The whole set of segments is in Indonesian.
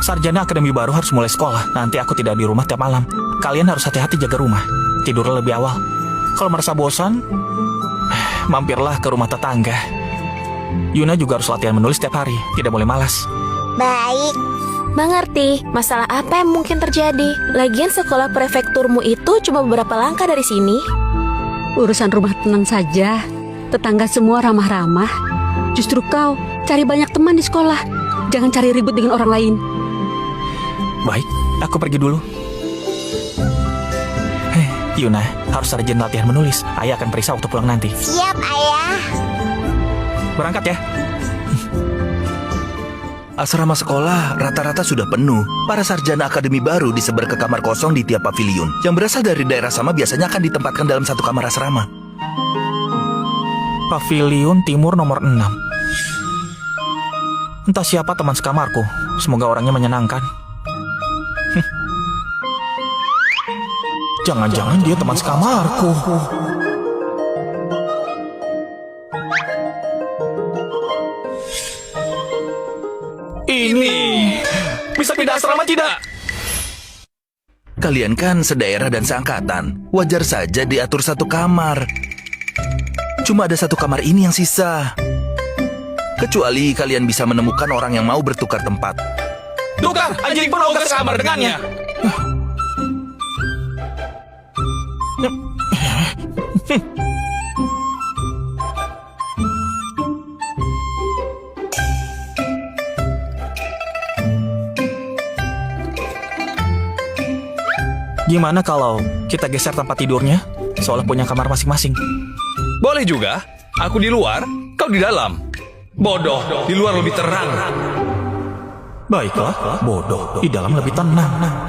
Sarjana akademi baru harus mulai sekolah. Nanti aku tidak di rumah tiap malam. Kalian harus hati-hati jaga rumah. Tidur lebih awal. Kalau merasa bosan, mampirlah ke rumah tetangga. Yuna juga harus latihan menulis tiap hari. Tidak boleh malas. Baik. Mengerti, masalah apa yang mungkin terjadi? Lagian sekolah prefekturmu itu cuma beberapa langkah dari sini. Urusan rumah tenang saja. Tetangga semua ramah-ramah. Justru kau cari banyak teman di sekolah. Jangan cari ribut dengan orang lain. Baik, aku pergi dulu. Yuna, harus rajin latihan menulis. Ayah akan periksa waktu pulang nanti. Siap, Ayah. Berangkat ya. Asrama sekolah rata-rata sudah penuh. Para sarjana akademi baru disebar ke kamar kosong di tiap paviliun. Yang berasal dari daerah sama biasanya akan ditempatkan dalam satu kamar asrama. Paviliun Timur nomor 6. Entah siapa teman sekamarku. Semoga orangnya menyenangkan. Jangan-jangan dia teman sekamarku. Ini bisa pindah asrama tidak? Kalian kan sedaerah dan seangkatan. Wajar saja diatur satu kamar. Cuma ada satu kamar ini yang sisa. Kecuali kalian bisa menemukan orang yang mau bertukar tempat. Tukar, anjing pun ogah sekamar dengannya. Gimana kalau kita geser tempat tidurnya? Soalnya punya kamar masing-masing. Boleh juga. Aku di luar, kau di dalam. Bodoh, di luar lebih terang. Baiklah, bodoh. Di dalam lebih tenang.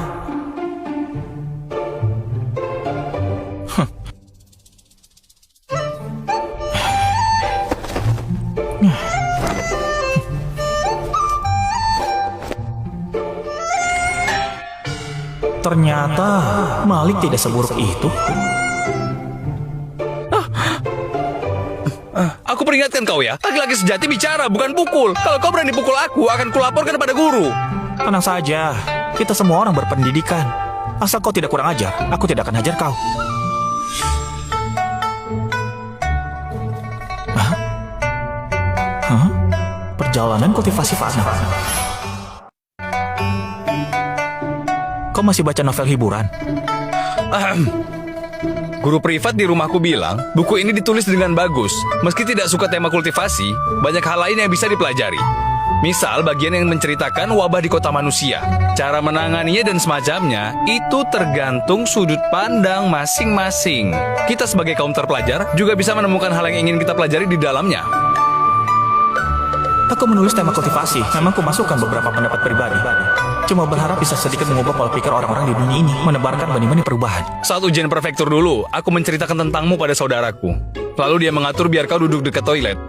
Ternyata Malik tidak seburuk itu. Aku peringatkan kau ya, laki-laki sejati bicara, bukan pukul. Kalau kau berani pukul aku, akan kulaporkan pada guru. Tenang saja, kita semua orang berpendidikan. Asal kau tidak kurang ajar, aku tidak akan hajar kau. Hah? Perjalanan kultivasi fana. Kau masih baca novel hiburan? Guru privat di rumahku bilang, buku ini ditulis dengan bagus. Meski tidak suka tema kultivasi, banyak hal lain yang bisa dipelajari. Misal bagian yang menceritakan wabah di kota manusia. Cara menanganinya dan semacamnya, itu tergantung sudut pandang masing-masing. Kita sebagai kaum terpelajar juga bisa menemukan hal yang ingin kita pelajari di dalamnya. Aku menulis tema kultivasi, memang kumasukkan beberapa pendapat pribadi. Cuma berharap bisa sedikit mengubah pola pikir orang-orang di dunia ini, menebarkan benih-benih perubahan. Saat ujian prefektur dulu, aku menceritakan tentangmu pada saudaraku. Lalu dia mengatur biar kau duduk dekat toilet.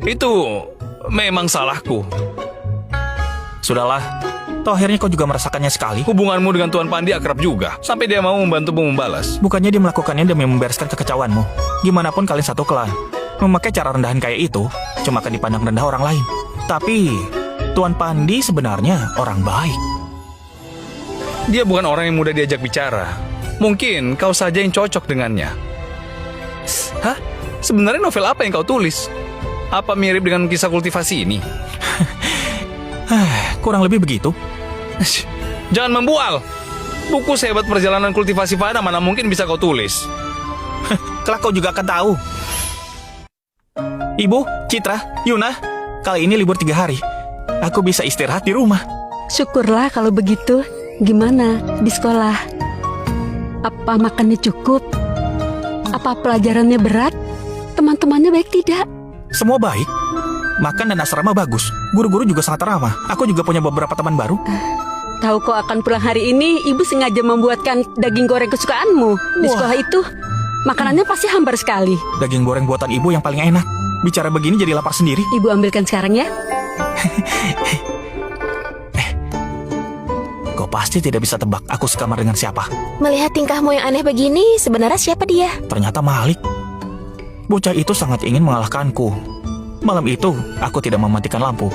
Itu memang salahku. Sudahlah, toh akhirnya kau juga merasakannya sekali. Hubunganmu dengan Tuan Pandi akrab juga, sampai dia mau membantumu membalas. Bukannya dia melakukannya demi membereskan kekecauanmu. Gimanapun kalian satu klan, memakai cara rendahan kayak itu cuma akan dipandang rendah orang lain. Tapi Tuan Pandi sebenarnya orang baik. Dia bukan orang yang mudah diajak bicara. Mungkin kau saja yang cocok dengannya. Hah? Sebenarnya novel apa yang kau tulis? Apa mirip dengan kisah kultivasi ini? Kurang lebih begitu. Jangan membual. Buku sehebat perjalanan kultivasi Fana mana mungkin bisa kau tulis. Kelak kau juga akan tahu. Ibu, Citra, Yuna, kali ini libur 3 hari. Aku bisa istirahat di rumah. Syukurlah kalau begitu. Gimana di sekolah? Apa makannya cukup? Apa pelajarannya berat? Teman-temannya baik tidak? Semua baik. Makan dan asrama bagus. Guru-guru juga sangat ramah. Aku juga punya beberapa teman baru. Tahu kau akan pulang hari ini, ibu sengaja membuatkan daging goreng kesukaanmu. Di Wah. sekolah itu, makanannya pasti hambar sekali. Daging goreng buatan ibu yang paling enak. Bicara begini jadi lapar sendiri. Ibu ambilkan sekarang ya. Kau pasti tidak bisa tebak aku sekamar dengan siapa. Melihat tingkahmu yang aneh begini, sebenarnya siapa dia? Ternyata Malik. Bocah itu sangat ingin mengalahkanku. Malam itu, aku tidak mematikan lampu.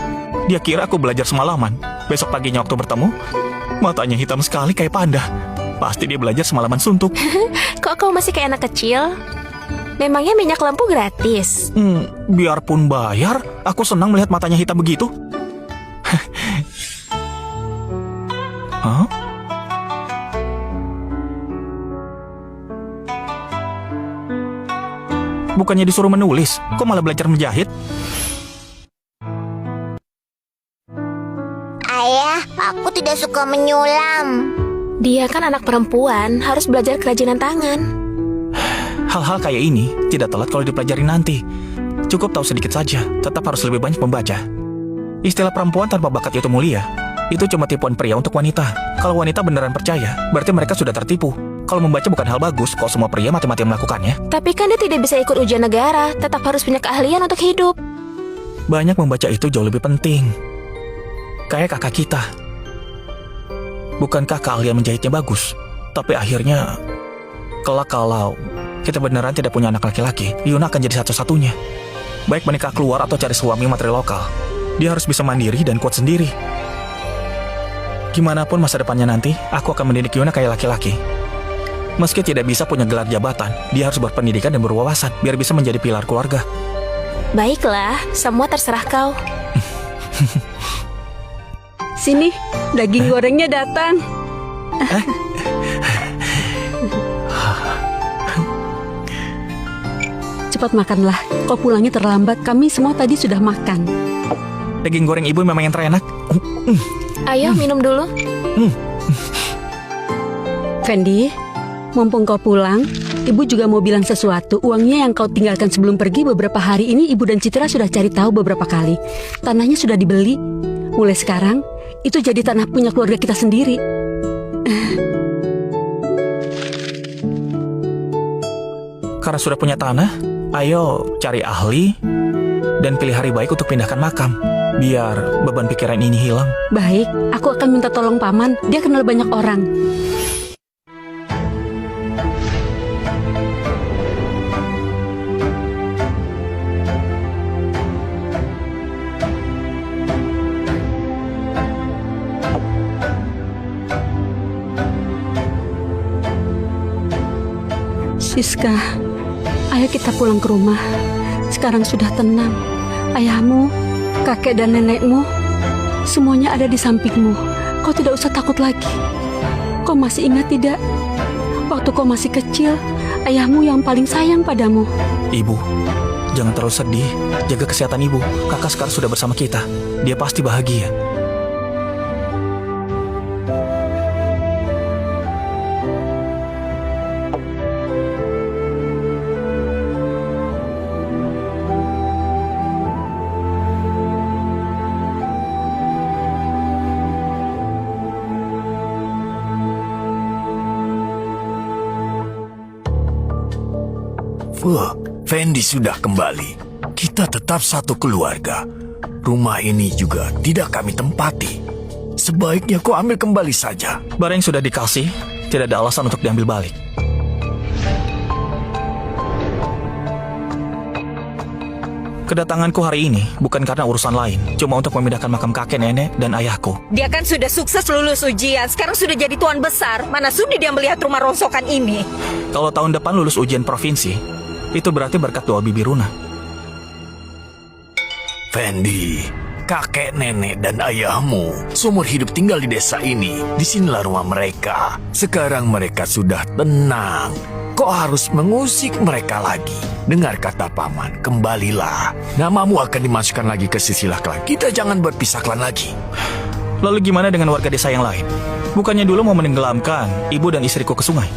Dia kira aku belajar semalaman. Besok paginya waktu bertemu, matanya hitam sekali kayak panda. Pasti dia belajar semalaman suntuk. Kok kau masih kayak anak kecil? Memangnya minyak lampu gratis? Biarpun bayar, aku senang melihat matanya hitam begitu. Hah? Bukannya disuruh menulis, kok malah belajar menjahit? Ayah, aku tidak suka menyulam. Dia kan anak perempuan, harus belajar kerajinan tangan. Hal-hal kayak ini tidak telat kalau dipelajari nanti. Cukup tahu sedikit saja, tetap harus lebih banyak membaca. Istilah perempuan tanpa bakat itu mulia. Itu cuma tipuan pria untuk wanita. Kalau wanita beneran percaya, berarti mereka sudah tertipu. Kalau membaca bukan hal bagus, kalau semua pria mati-mati melakukannya. Tapi kan dia tidak bisa ikut ujian negara, tetap harus punya keahlian untuk hidup. Banyak membaca itu jauh lebih penting. Kayak kakak kita. Bukankah keahlian menjahitnya bagus? Tapi akhirnya, kelak kalau kita beneran tidak punya anak laki-laki, Yuna akan jadi satu-satunya. Baik menikah keluar atau cari suami materi lokal. Dia harus bisa mandiri dan kuat sendiri. Gimana pun masa depannya nanti, aku akan mendidik Yuna kayak laki-laki. Meski tidak bisa punya gelar jabatan, dia harus berpendidikan dan berwawasan, biar bisa menjadi pilar keluarga. Baiklah, semua terserah kau. Sini, daging gorengnya datang. Cepat makanlah, kau pulangnya terlambat. Kami semua tadi sudah makan. Daging goreng ibu memang yang terenak. Ayo, minum dulu. Fendi, mumpung kau pulang, ibu juga mau bilang sesuatu. Uangnya yang kau tinggalkan sebelum pergi beberapa hari ini, ibu dan Citra sudah cari tahu beberapa kali. Tanahnya sudah dibeli. Mulai sekarang, itu jadi tanah punya keluarga kita sendiri. Karena sudah punya tanah, ayo cari ahli dan pilih hari baik untuk pindahkan makam. Biar beban pikiran ini hilang. Baik, aku akan minta tolong paman. Dia kenal banyak orang. Siska, ayo kita pulang ke rumah. Sekarang sudah tenang. Ayahmu, kakek dan nenekmu, semuanya ada di sampingmu. Kau tidak usah takut lagi. Kau masih ingat tidak? Waktu kau masih kecil, ayahmu yang paling sayang padamu. Ibu, jangan terlalu sedih. Jaga kesehatan ibu. Kakak sekarang sudah bersama kita. Dia pasti bahagia. Wah, Fendi sudah kembali. Kita tetap satu keluarga. Rumah ini juga tidak kami tempati. Sebaiknya kau ambil kembali saja. Barang yang sudah dikasih, tidak ada alasan untuk diambil balik. Kedatanganku hari ini bukan karena urusan lain, cuma untuk memindahkan makam kakek nenek dan ayahku. Dia kan sudah sukses lulus ujian, sekarang sudah jadi tuan besar. Mana sudi dia melihat rumah rongsokan ini. Kalau tahun depan lulus ujian provinsi, itu berarti berkat doa Bibi Runa. Fendi, kakek nenek dan ayahmu seumur hidup tinggal di desa ini. Disinilah rumah mereka. Sekarang mereka sudah tenang. Kau harus mengusik mereka lagi. Dengar kata paman, kembalilah. Namamu akan dimasukkan lagi ke silsilah klan. Kita jangan berpisah klan lagi. Lalu gimana dengan warga desa yang lain? Bukannya dulu mau menenggelamkan ibu dan istriku ke sungai?